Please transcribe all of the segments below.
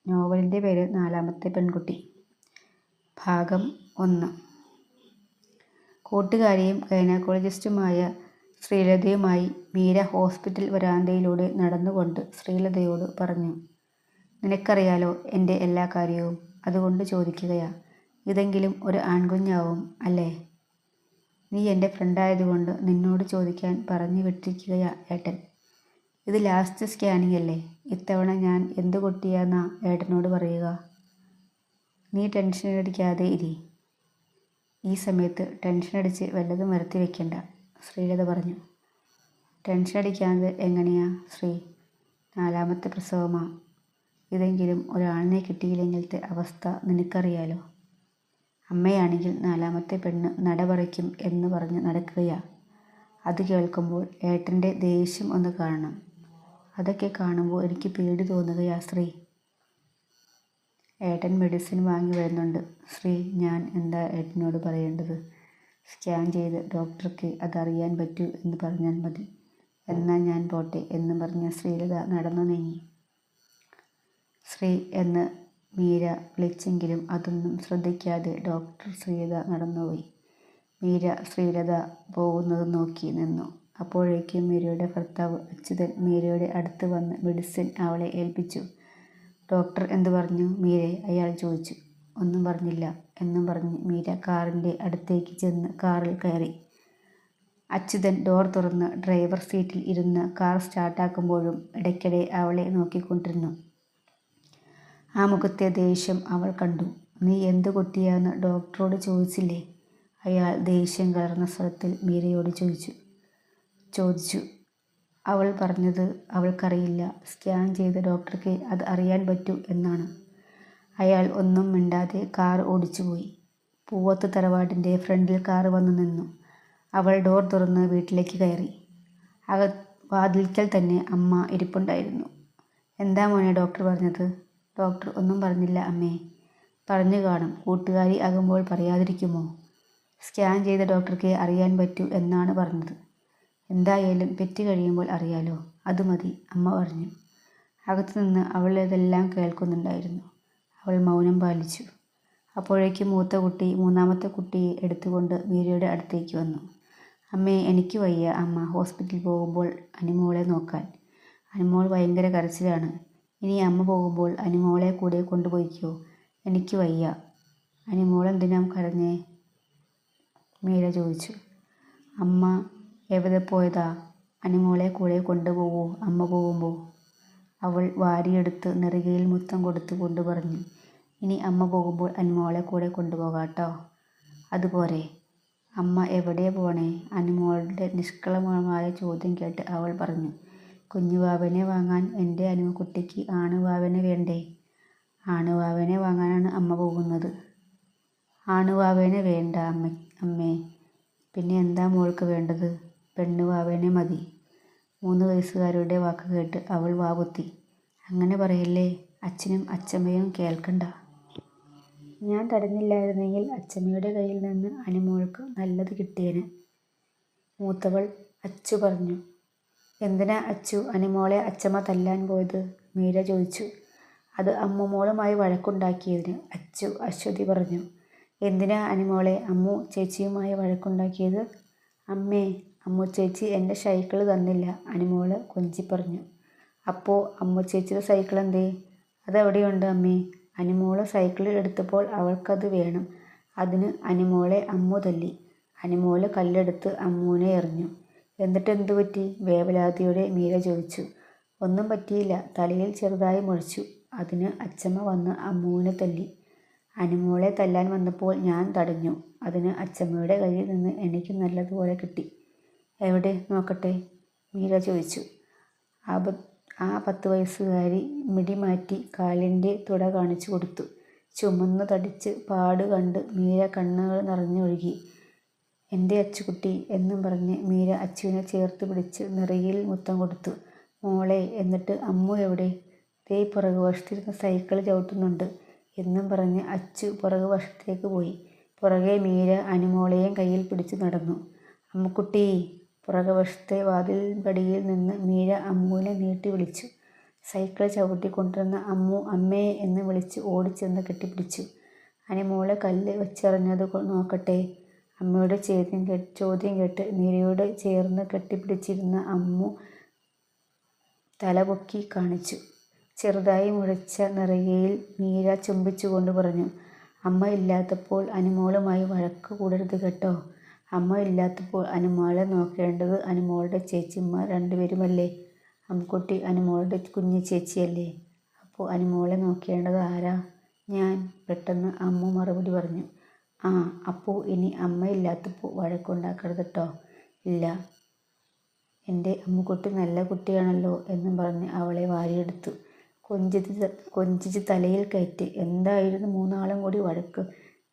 നോവലിൻ്റെ പേര് നാലാമത്തെ പെൺകുട്ടി. ഭാഗം 1. കൂട്ടുകാരിയും ഗൈനക്കോളജിസ്റ്റുമായ ശ്രീലതയുമായി മീര ഹോസ്പിറ്റൽ വരാന്തയിലൂടെ നടന്നുകൊണ്ട് ശ്രീലതയോട് പറഞ്ഞു. നിനക്കറിയാലോ എൻ്റെ എല്ലാ കാര്യവും, അതുകൊണ്ട് ചോദിക്കുകയാ. ഇതെങ്കിലും ഒരു ആൺകുഞ്ഞാവും അല്ലേ? നീ എൻ്റെ ഫ്രണ്ടായതുകൊണ്ട് നിന്നോട് ചോദിക്കാൻ പറഞ്ഞു വിട്ടിരിക്കുകയാ ഏട്ടൻ. ഇത് ലാസ്റ്റ് സ്കാനിങ് അല്ലേ? ഇത്തവണ ഞാൻ എന്തു കുട്ടിയാന്നാ ഏട്ടനോട് പറയുക. നീ ടെൻഷനടിക്കാതെ ഇരി. ഈ സമയത്ത് ടെൻഷനടിച്ച് വല്ലതും വരുത്തി വെക്കണ്ട, ശ്രീലത പറഞ്ഞു. ടെൻഷനടിക്കാതെ എങ്ങനെയാ ശ്രീ? 4ാമത്തെ പ്രസവമാ. ഇതെങ്കിലും ഒരാളിനെ കിട്ടിയില്ലെങ്കിലത്തെ അവസ്ഥ നിനക്കറിയാലോ. അമ്മയാണെങ്കിൽ 4ാമത്തെ പെണ്ണ് നട പറിക്കും എന്ന് പറഞ്ഞ് നടക്കുകയാ. അത് കേൾക്കുമ്പോൾ ഏട്ടൻ്റെ ദേഷ്യം ഒന്ന് കാണണം. അതൊക്കെ കാണുമ്പോൾ എനിക്ക് പേടി തോന്നുകയാ ശ്രീ. ഏട്ടൻ മെഡിസിൻ വാങ്ങി വരുന്നുണ്ട് ശ്രീ. ഞാൻ എന്താ ഏട്ടനോട് പറയേണ്ടത്? സ്കാൻ ചെയ്ത് ഡോക്ടർക്ക് അതറിയാൻ പറ്റൂ എന്ന് പറഞ്ഞാൽ മതി. എന്നാൽ ഞാൻ പോട്ടെ എന്ന് പറഞ്ഞ ശ്രീലത നടന്നു നീങ്ങി. ശ്രീ എന്ന് മീര വിളിച്ചെങ്കിലും അതൊന്നും ശ്രദ്ധിക്കാതെ ഡോക്ടർ ശ്രീലത നടന്നുപോയി. മീര ശ്രീലത പോകുന്നത് നോക്കി നിന്നു. അപ്പോഴേക്കും മീരയുടെ ഭർത്താവ് അച്യുതൻ മീരയുടെ അടുത്ത് വന്ന് മെഡിസിൻ അവളെ ഏൽപ്പിച്ചു. ഡോക്ടർ എന്തു പറഞ്ഞു മീരെ? അയാൾ ചോദിച്ചു. ഒന്നും പറഞ്ഞില്ല എന്നും പറഞ്ഞ് മീര കാറിൻ്റെ അടുത്തേക്ക് ചെന്ന് കാറിൽ കയറി. അച്യുതൻ ഡോർ തുറന്ന് ഡ്രൈവർ സീറ്റിൽ ഇരുന്ന് കാർ സ്റ്റാർട്ടാക്കുമ്പോഴും ഇടയ്ക്കിടെ അവളെ നോക്കിക്കൊണ്ടിരുന്നു. ആ മുഖത്തെ ദേഷ്യം അവൾ കണ്ടു. നീ എന്തു കുട്ടിയാന്ന് ഡോക്ടറോട് ചോദിച്ചില്ലേ? അയാൾ ദേഷ്യം കലർന്ന സ്വരത്തിൽ മീരയോട് ചോദിച്ചു. അവൾ പറഞ്ഞത് അവൾക്കറിയില്ല. സ്കാൻ ചെയ്ത ഡോക്ടർക്ക് അത് അറിയാൻ പറ്റൂ എന്നാണ്. അയാൾ ഒന്നും മിണ്ടാതെ കാർ ഓടിച്ചുപോയി. പൂവത്ത് തറവാടിൻ്റെ ഫ്രണ്ടിൽ കാർ വന്നു നിന്നു. അവൾ ഡോർ തുറന്ന് വീട്ടിലേക്ക് കയറി. വാതിൽക്കൽ തന്നെ അമ്മ ഇരിപ്പുണ്ടായിരുന്നു. എന്താ മോനെ ഡോക്ടർ പറഞ്ഞത്? ഡോക്ടർ ഒന്നും പറഞ്ഞില്ല അമ്മേ. പറഞ്ഞു കാണും, കൂട്ടുകാരി ആകുമ്പോൾ പറയാതിരിക്കുമോ? സ്കാൻ ചെയ്ത ഡോക്ടർക്ക് അറിയാൻ പറ്റൂ എന്നാണ് പറഞ്ഞത്. എന്തായാലും പെറ്റ് കഴിയുമ്പോൾ അറിയാലോ, അത് മതി അമ്മ പറഞ്ഞു. അകത്തുനിന്ന് അവൾ ഇതെല്ലാം കേൾക്കുന്നുണ്ടായിരുന്നു. അവൾ മൗനം പാലിച്ചു. അപ്പോഴേക്കും മൂത്ത കുട്ടി 3ാമത്തെ കുട്ടിയെ എടുത്തുകൊണ്ട് മീരയുടെ അടുത്തേക്ക് വന്നു. അമ്മേ, എനിക്ക് വയ്യ അമ്മ ഹോസ്പിറ്റലിൽ പോകുമ്പോൾ അനിമോളെ നോക്കാൻ. അനിമോൾ ഭയങ്കര കരച്ചിലാണ്. ഇനി അമ്മ പോകുമ്പോൾ അനിമോളെ കൂടെ കൊണ്ടുപോയിക്കോ. എനിക്ക് വയ്യ. അനിമോളെന്തിനാ കരഞ്ഞേ? മീര ചോദിച്ചു. അമ്മ എവിടെ പോയതാ? അനിമോളെ കൂടെ കൊണ്ടുപോകൂ അമ്മ പോകുമ്പോൾ. അവൾ വാരിയെടുത്ത് നെറുകയിൽ മുത്തം കൊടുത്തുകൊണ്ട് പറഞ്ഞു. ഇനി അമ്മ പോകുമ്പോൾ അനിമോളെ കൂടെ കൊണ്ടുപോകാട്ടോ. അതുപോരെ? അമ്മ എവിടെ പോണേ? അനിമോളുടെ നിഷ്കളങ്കമായ ചോദ്യം കേട്ട് അവൾ പറഞ്ഞു. കുഞ്ഞുവാവനെ വാങ്ങാൻ എൻ്റെ അനുകുട്ടിക്ക് ആണുവാവനെ വേണ്ടേ? ആണുവാവനെ വാങ്ങാനാണ് അമ്മ പോകുന്നത്. ആണുവാവനെ വേണ്ട അമ്മേ. പിന്നെ എന്താ മോൾക്ക് വേണ്ടത്? പെണ്ണുവാവനെ മതി. 3 വയസ്സുകാരുടെ വാക്ക് കേട്ട് അവൾ വാവുത്തി. അങ്ങനെ പറയല്ലേ, അച്ഛനും അച്ഛമ്മയും കേൾക്കണ്ട. ഞാൻ തടഞ്ഞില്ലായിരുന്നെങ്കിൽ അച്ഛമ്മയുടെ കയ്യിൽ നിന്ന് അനിമോൾക്ക് നല്ലത് കിട്ടിയേനെ. മൂത്തവൾ അച്ചു പറഞ്ഞു. എന്തിനാ അച്ചു അനിമോളെ അച്ഛമ്മ തല്ലാൻ പോയത്? മീര ചോദിച്ചു. അത് അമ്മുമോളുമായി വഴക്കുണ്ടാക്കിയതിന്, അച്ചു അശ്വതി പറഞ്ഞു. എന്തിനാ അനിമോളെ അമ്മു ചേച്ചിയുമായി വഴക്കുണ്ടാക്കിയത്? അമ്മേ, അമ്മു ചേച്ചി എൻ്റെ സൈക്കിൾ തന്നില്ല, അനിമോള് കൊഞ്ചി പറഞ്ഞു. അപ്പോൾ അമ്മു ചേച്ചിയുടെ സൈക്കിൾ എന്തേ? അതെവിടെയുണ്ട് അമ്മേ? അനിമോള് സൈക്കിൾ എടുത്തപ്പോൾ അവൾക്കത് വേണം. അതിന് അനിമോളെ അമ്മു തല്ലി. അനിമോള് കല്ലെടുത്ത് അമ്മുവിനെ എറിഞ്ഞു. എന്നിട്ട് എന്തു പറ്റി? വേവലാതിയോടെ മീര ചോദിച്ചു. ഒന്നും പറ്റിയില്ല, തലയിൽ ചെറുതായി മുറിച്ചു. അതിന് അച്ഛമ്മ വന്ന് അമ്മുവിനെ തല്ലി. അനിമോളെ തല്ലാൻ വന്നപ്പോൾ ഞാൻ തടഞ്ഞു. അതിന് അച്ഛമ്മയുടെ കയ്യിൽ നിന്ന് എനിക്ക് നല്ലതുപോലെ കിട്ടി. എവിടെ നോക്കട്ടെ? മീര ചോദിച്ചു. ആ 10 വയസ്സുകാരി മിടി മാറ്റി കാലിൻ്റെ തുട കാണിച്ചു കൊടുത്തു. ചുമന്നു തടിച്ച് പാട് കണ്ട് മീര കണ്ണുകൾ നിറഞ്ഞൊഴുകി. എൻ്റെ അച്ചുകുട്ടി എന്നും പറഞ്ഞ് മീര അച്ചുവിനെ ചേർത്ത് പിടിച്ച് നെറുകയിൽ മുത്തം കൊടുത്തു. മോളെ, എന്നിട്ട് അമ്മു എവിടെ? ദേ പുറകുവശത്തിരുന്ന് സൈക്കിൾ ചവിട്ടുന്നുണ്ട് എന്നും പറഞ്ഞ് അച്ചു പുറകുവശത്തേക്ക് പോയി. പുറകെ മീര അനിമോളെയും കയ്യിൽ പിടിച്ചു നടന്നു. അമ്മുക്കുട്ടി. പുറകുവശത്തെ വാതിൽപ്പടിയിൽ നിന്ന് മീര അമ്മുവിനെ നീട്ടി വിളിച്ചു. സൈക്കിൾ ചവിട്ടിക്കൊണ്ടിരുന്ന അമ്മു അമ്മേ എന്ന് വിളിച്ച് ഓടിച്ചെന്ന് കെട്ടിപ്പിടിച്ചു. അനുമോളെ കല്ല് വെച്ചെറിഞ്ഞത് നോക്കട്ടെ. അമ്മയുടെ ചോദ്യം കേട്ട് മീരയോട് ചേർന്ന് കെട്ടിപ്പിടിച്ചിരുന്ന അമ്മു തലപൊക്കി കാണിച്ചു. ചെറുതായി മുഴച്ച നെറുകയിൽ മീര ചുംബിച്ചുകൊണ്ട് പറഞ്ഞു, അമ്മ ഇല്ലാത്തപ്പോൾ അനുമോളുമായി വഴക്ക് കൂടരുത് കേട്ടോ. അമ്മ ഇല്ലാത്തപ്പോൾ അനുമോളെ നോക്കേണ്ടത് അനുമോളുടെ ചേച്ചിമാർ രണ്ടുപേരുമല്ലേ. അമ്മുക്കുട്ടി അനുമോളുടെ കുഞ്ഞു ചേച്ചിയല്ലേ. അപ്പോൾ അനുമോളെ നോക്കേണ്ടത് ആരാ? ഞാൻ. പെട്ടെന്ന് അമ്മു മറുപടി പറഞ്ഞു. ആ, അപ്പോൾ ഇനി അമ്മയില്ലാത്തപ്പോൾ വഴക്കുണ്ടാക്കരുത് കേട്ടോ. ഇല്ല, എൻ്റെ അമ്മുക്കുട്ടി നല്ല കുട്ടിയാണല്ലോ എന്നും പറഞ്ഞ് അവളെ വാരിയെടുത്തു കൊഞ്ചിച്ച് തലയിൽ കയറ്റി. എന്തായിരുന്നു മൂന്നാളും കൂടി വഴക്ക്?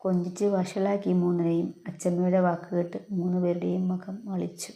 കൊഞ്ചിച്ച് വഷളാക്കി മൂന്നിനെയും. അച്ചമ്മയുടെ വാക്ക് കേട്ട് 3 പേരുടെയും മുഖം മളിച്ചു.